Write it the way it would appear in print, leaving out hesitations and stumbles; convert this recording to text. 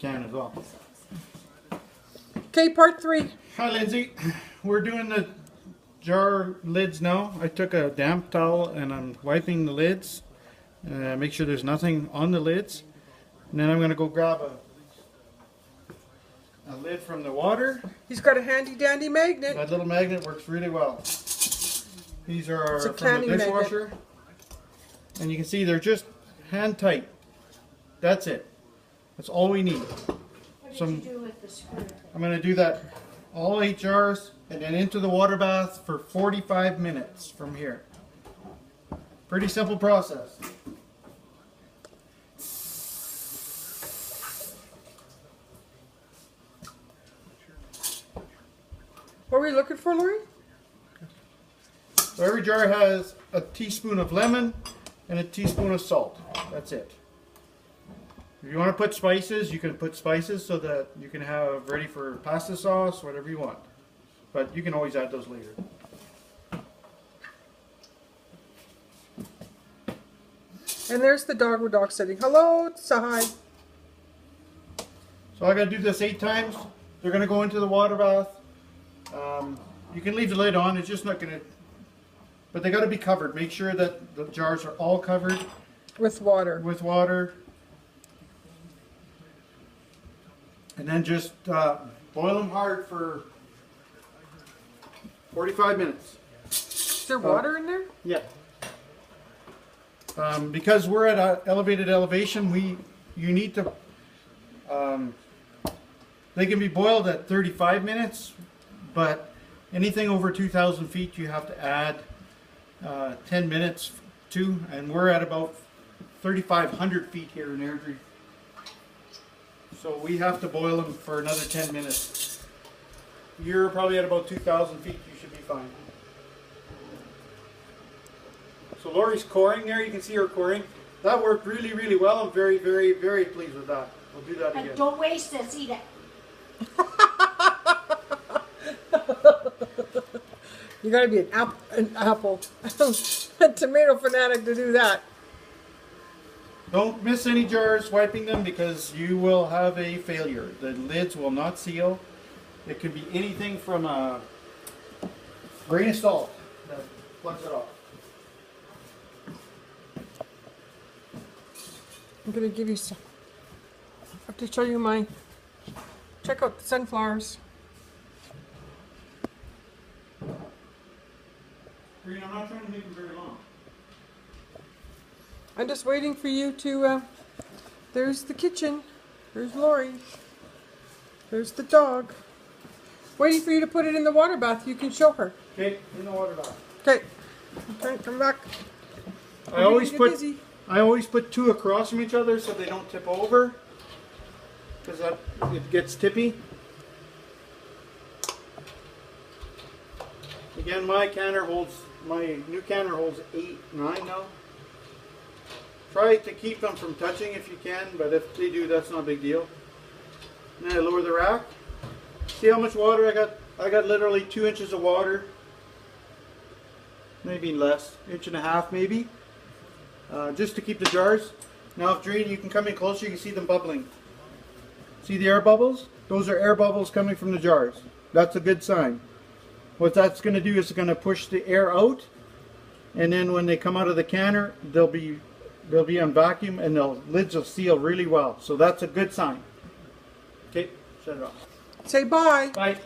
can as well. Okay, part 3. Hi Lindsay, we're doing the jar lids now. I took a damp towel and I'm wiping the lids. Make sure there's nothing on the lids. And then I'm going to go grab a lid from the water. He's got a handy dandy magnet. That little magnet works really well. These are It's a from the canning dishwasher. magnet. And you can see they're just hand tight. That's it. That's all we need. What did you do with the screw? I'm going to do that all 8 jars and then into the water bath for 45 minutes from here. Pretty simple process. What are we looking for, Lori? So every jar has a teaspoon of lemon and a teaspoon of salt. That's it. If you want to put spices, you can put spices so that you can have ready for pasta sauce, whatever you want. But you can always add those later. And there's the dog with dog sitting. Hello, say hi. So I got to do this 8 times. They're going to go into the water bath. You can leave the lid on. It's just not going to... But they got to be covered. Make sure that the jars are all covered With water. with water. And then just boil them hard for 45 minutes. Is there water in there? Yeah. Because we're at an elevated elevation, you need to... they can be boiled at 35 minutes, but anything over 2,000 feet you have to add 10 minutes to, and we're at about 3,500 feet here in Airdrie. So we have to boil them for another 10 minutes. You're probably at about 2,000 feet, you should be fine. So Lori's coring there, you can see her coring. That worked really, really well. I'm very, very, very pleased with that. We'll do that again. And don't waste this, eat it. You gotta be an apple, a tomato fanatic to do that. Don't miss any jars wiping them because you will have a failure. The lids will not seal. It could be anything from a grain of salt that plugs it off. I'm gonna give you some. I have to show you my. Check out the sunflowers. Green, I'm not trying to make them very long. I'm just waiting for you to. There's the kitchen. There's Lori. There's the dog. Waiting for you to put it in the water bath. You can show her. Okay, in the water bath. Okay. Okay, come back. I always Get put busy. 2 across from each other so they don't tip over, because it gets tippy. Again, my new canner holds 8, 9 now. Try to keep them from touching if you can, but if they do, that's not a big deal. And then I lower the rack. See how much water I got? I got literally 2 inches of water. Maybe less, 1.5 inches maybe. Just to keep the jars. Now if drain, you can come in closer, you can see them bubbling. See the air bubbles? Those are air bubbles coming from the jars. That's a good sign. What that's going to do is it's going to push the air out, and then when they come out of the canner, they'll be on vacuum and the lids will seal really well. So that's a good sign. Okay, shut it off. Say bye. Bye.